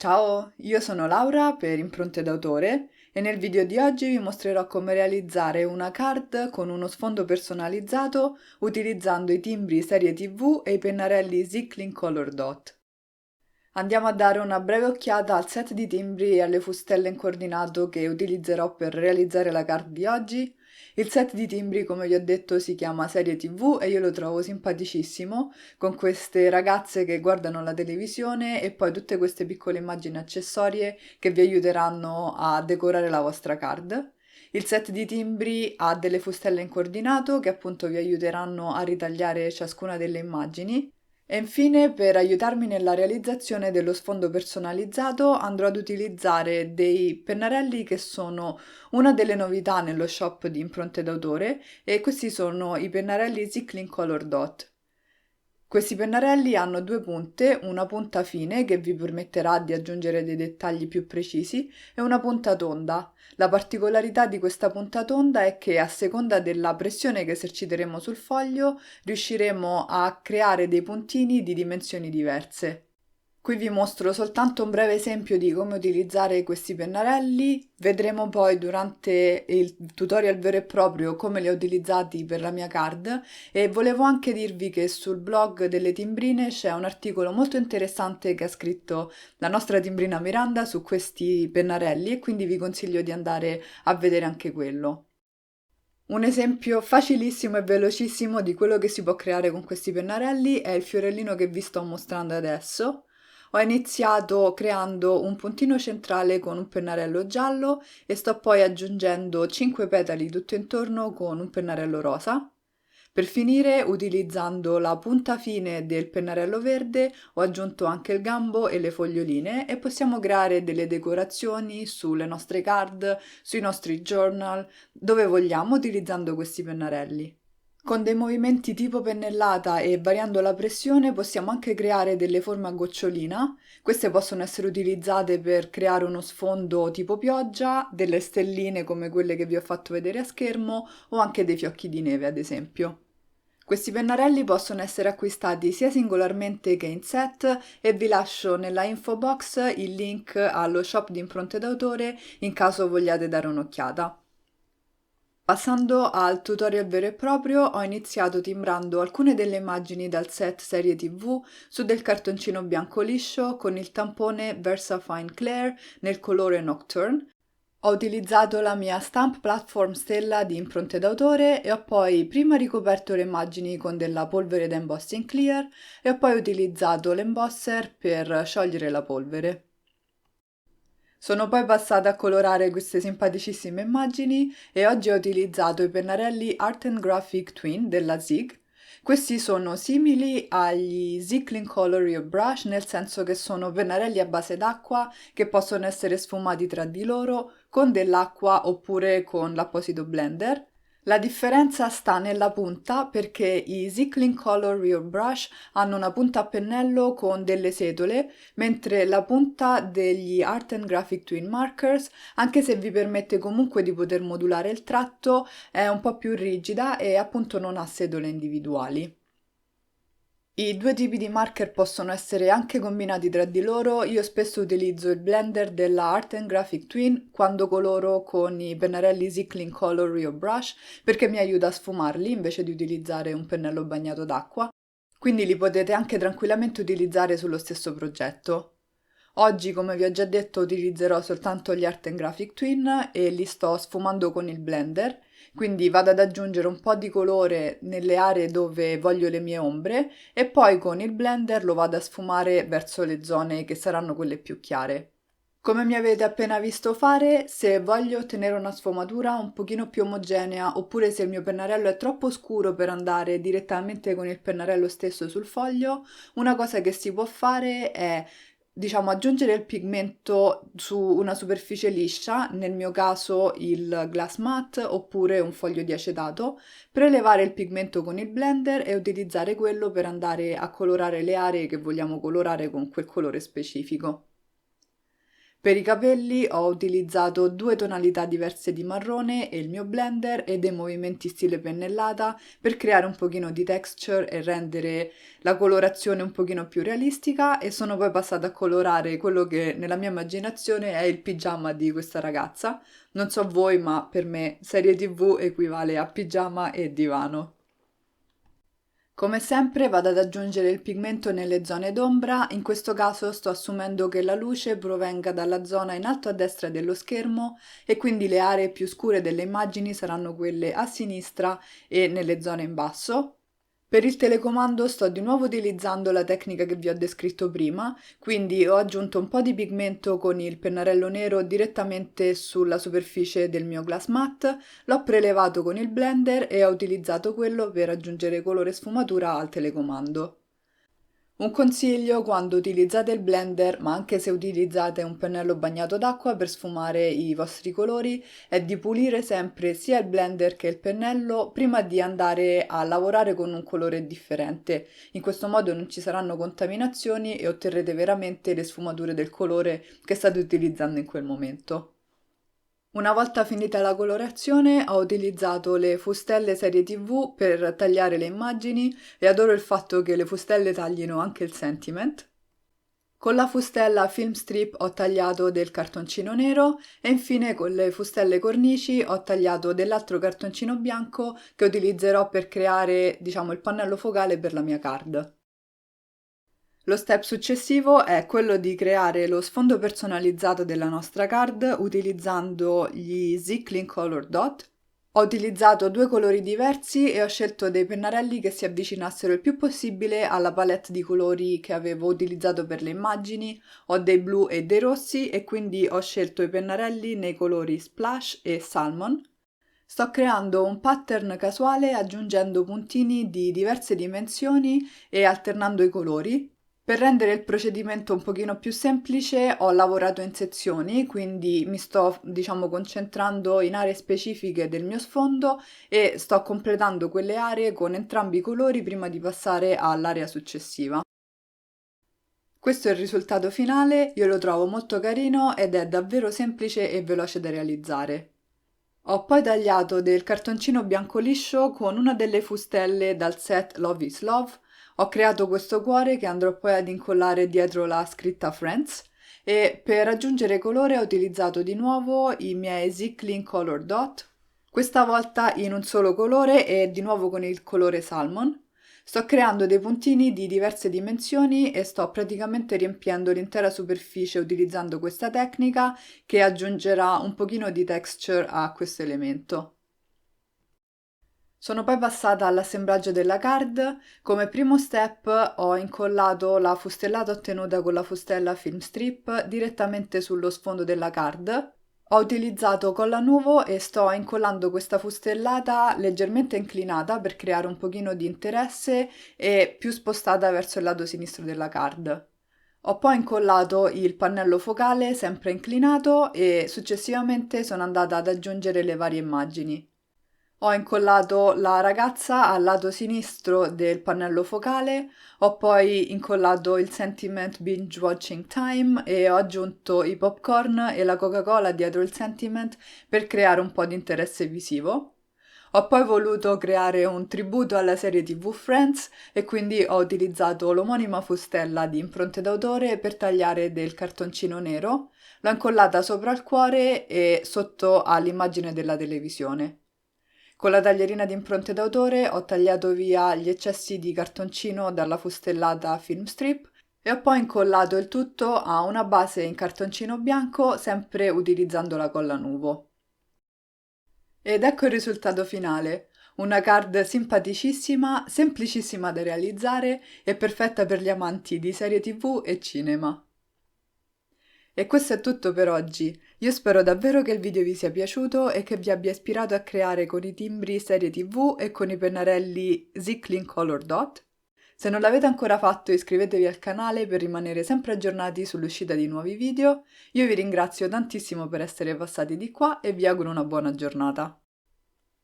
Ciao, io sono Laura per Impronte d'autore e nel video di oggi vi mostrerò come realizzare una card con uno sfondo personalizzato utilizzando i timbri serie TV e i pennarelli Zicklin Color Dot. Andiamo a dare una breve occhiata al set di timbri e alle fustelle in coordinato che utilizzerò per realizzare la card di oggi. Il set di timbri, come vi ho detto, si chiama Serie TV e io lo trovo simpaticissimo, con queste ragazze che guardano la televisione e poi tutte queste piccole immagini accessorie che vi aiuteranno a decorare la vostra card. Il set di timbri ha delle fustelle in coordinato che appunto vi aiuteranno a ritagliare ciascuna delle immagini. E infine, per aiutarmi nella realizzazione dello sfondo personalizzato, andrò ad utilizzare dei pennarelli che sono una delle novità nello shop di impronte d'autore e questi sono i pennarelli Zicklin Color Dot. Questi pennarelli hanno due punte, una punta fine che vi permetterà di aggiungere dei dettagli più precisi e una punta tonda. La particolarità di questa punta tonda è che a seconda della pressione che eserciteremo sul foglio riusciremo a creare dei puntini di dimensioni diverse. Qui vi mostro soltanto un breve esempio di come utilizzare questi pennarelli, vedremo poi durante il tutorial vero e proprio come li ho utilizzati per la mia card e volevo anche dirvi che sul blog delle timbrine c'è un articolo molto interessante che ha scritto la nostra timbrina Miranda su questi pennarelli e quindi vi consiglio di andare a vedere anche quello. Un esempio facilissimo e velocissimo di quello che si può creare con questi pennarelli è il fiorellino che vi sto mostrando adesso. Ho iniziato creando un puntino centrale con un pennarello giallo e sto poi aggiungendo 5 petali tutto intorno con un pennarello rosa. Per finire, utilizzando la punta fine del pennarello verde, ho aggiunto anche il gambo e le foglioline e possiamo creare delle decorazioni sulle nostre card, sui nostri journal, dove vogliamo utilizzando questi pennarelli. Con dei movimenti tipo pennellata e variando la pressione possiamo anche creare delle forme a gocciolina. Queste possono essere utilizzate per creare uno sfondo tipo pioggia, delle stelline come quelle che vi ho fatto vedere a schermo o anche dei fiocchi di neve, ad esempio. Questi pennarelli possono essere acquistati sia singolarmente che in set e vi lascio nella info box il link allo shop di impronte d'autore in caso vogliate dare un'occhiata. Passando al tutorial vero e proprio, ho iniziato timbrando alcune delle immagini dal set serie TV su del cartoncino bianco liscio con il tampone VersaFine Clear nel colore Nocturne. Ho utilizzato la mia Stamp Platform Stella di impronte d'autore e ho poi prima ricoperto le immagini con della polvere da embossing clear e ho poi utilizzato l'embosser per sciogliere la polvere. Sono poi passata a colorare queste simpaticissime immagini e oggi ho utilizzato i pennarelli Art and Graphic Twin della Zig. Questi sono simili agli Zicklin Color Rio Brush, nel senso che sono pennarelli a base d'acqua che possono essere sfumati tra di loro con dell'acqua oppure con l'apposito blender. La differenza sta nella punta perché i Zicklin Color Rio Brush hanno una punta a pennello con delle setole, mentre la punta degli Art and Graphic Twin Markers, anche se vi permette comunque di poter modulare il tratto, è un po' più rigida e appunto non ha setole individuali. I due tipi di marker possono essere anche combinati tra di loro, io spesso utilizzo il blender della Art and Graphic Twin quando coloro con i pennarelli Zicklin Color Rio Brush perché mi aiuta a sfumarli invece di utilizzare un pennello bagnato d'acqua, quindi li potete anche tranquillamente utilizzare sullo stesso progetto. Oggi, come vi ho già detto, utilizzerò soltanto gli Art and Graphic Twin e li sto sfumando con il blender, quindi vado ad aggiungere un po' di colore nelle aree dove voglio le mie ombre e poi con il blender lo vado a sfumare verso le zone che saranno quelle più chiare. Come mi avete appena visto fare, se voglio ottenere una sfumatura un pochino più omogenea oppure se il mio pennarello è troppo scuro per andare direttamente con il pennarello stesso sul foglio, una cosa che si può fare è diciamo aggiungere il pigmento su una superficie liscia, nel mio caso il glass matte oppure un foglio di acetato, prelevare il pigmento con il blender e utilizzare quello per andare a colorare le aree che vogliamo colorare con quel colore specifico. Per i capelli ho utilizzato due tonalità diverse di marrone e il mio blender e dei movimenti stile pennellata per creare un pochino di texture e rendere la colorazione un pochino più realistica, e sono poi passata a colorare quello che nella mia immaginazione è il pigiama di questa ragazza. Non so voi, ma per me serie TV equivale a pigiama e divano. Come sempre vado ad aggiungere il pigmento nelle zone d'ombra, in questo caso sto assumendo che la luce provenga dalla zona in alto a destra dello schermo e quindi le aree più scure delle immagini saranno quelle a sinistra e nelle zone in basso. Per il telecomando sto di nuovo utilizzando la tecnica che vi ho descritto prima, quindi ho aggiunto un po' di pigmento con il pennarello nero direttamente sulla superficie del mio glass matte, l'ho prelevato con il blender e ho utilizzato quello per aggiungere colore e sfumatura al telecomando. Un consiglio quando utilizzate il blender, ma anche se utilizzate un pennello bagnato d'acqua per sfumare i vostri colori, è di pulire sempre sia il blender che il pennello prima di andare a lavorare con un colore differente. In questo modo non ci saranno contaminazioni e otterrete veramente le sfumature del colore che state utilizzando in quel momento. Una volta finita la colorazione ho utilizzato le fustelle serie TV per tagliare le immagini e adoro il fatto che le fustelle taglino anche il sentiment. Con la fustella film strip ho tagliato del cartoncino nero e infine con le fustelle cornici ho tagliato dell'altro cartoncino bianco che utilizzerò per creare, diciamo, il pannello focale per la mia card. Lo step successivo è quello di creare lo sfondo personalizzato della nostra card utilizzando gli Zicklin Color Dot. Ho utilizzato due colori diversi e ho scelto dei pennarelli che si avvicinassero il più possibile alla palette di colori che avevo utilizzato per le immagini. Ho dei blu e dei rossi e quindi ho scelto i pennarelli nei colori Splash e Salmon. Sto creando un pattern casuale aggiungendo puntini di diverse dimensioni e alternando i colori. Per rendere il procedimento un pochino più semplice ho lavorato in sezioni, quindi mi sto, diciamo, concentrando in aree specifiche del mio sfondo e sto completando quelle aree con entrambi i colori prima di passare all'area successiva. Questo è il risultato finale, io lo trovo molto carino ed è davvero semplice e veloce da realizzare. Ho poi tagliato del cartoncino bianco liscio con una delle fustelle dal set Love is Love. Ho creato questo cuore che andrò poi ad incollare dietro la scritta Friends e per aggiungere colore ho utilizzato di nuovo i miei Zicklin Color Dot, questa volta in un solo colore e di nuovo con il colore Salmon. Sto creando dei puntini di diverse dimensioni e sto praticamente riempiendo l'intera superficie utilizzando questa tecnica che aggiungerà un pochino di texture a questo elemento. Sono poi passata all'assemblaggio della card. Come primo step ho incollato la fustellata ottenuta con la fustella film strip direttamente sullo sfondo della card. Ho utilizzato colla nuvo e sto incollando questa fustellata leggermente inclinata per creare un pochino di interesse e più spostata verso il lato sinistro della card. Ho poi incollato il pannello focale sempre inclinato e successivamente sono andata ad aggiungere le varie immagini. Ho incollato la ragazza al lato sinistro del pannello focale, ho poi incollato il Sentiment Binge Watching Time e ho aggiunto i popcorn e la Coca-Cola dietro il Sentiment per creare un po' di interesse visivo. Ho poi voluto creare un tributo alla serie TV Friends e quindi ho utilizzato l'omonima fustella di impronte d'autore per tagliare del cartoncino nero, l'ho incollata sopra il cuore e sotto all'immagine della televisione. Con la taglierina di impronte d'autore ho tagliato via gli eccessi di cartoncino dalla fustellata film strip e ho poi incollato il tutto a una base in cartoncino bianco, sempre utilizzando la colla nuvo. Ed ecco il risultato finale. Una card simpaticissima, semplicissima da realizzare e perfetta per gli amanti di serie TV e cinema. E questo è tutto per oggi. Io spero davvero che il video vi sia piaciuto e che vi abbia ispirato a creare con i timbri serie TV e con i pennarelli Zicklin Color Dot. Se non l'avete ancora fatto iscrivetevi al canale per rimanere sempre aggiornati sull'uscita di nuovi video. Io vi ringrazio tantissimo per essere passati di qua e vi auguro una buona giornata.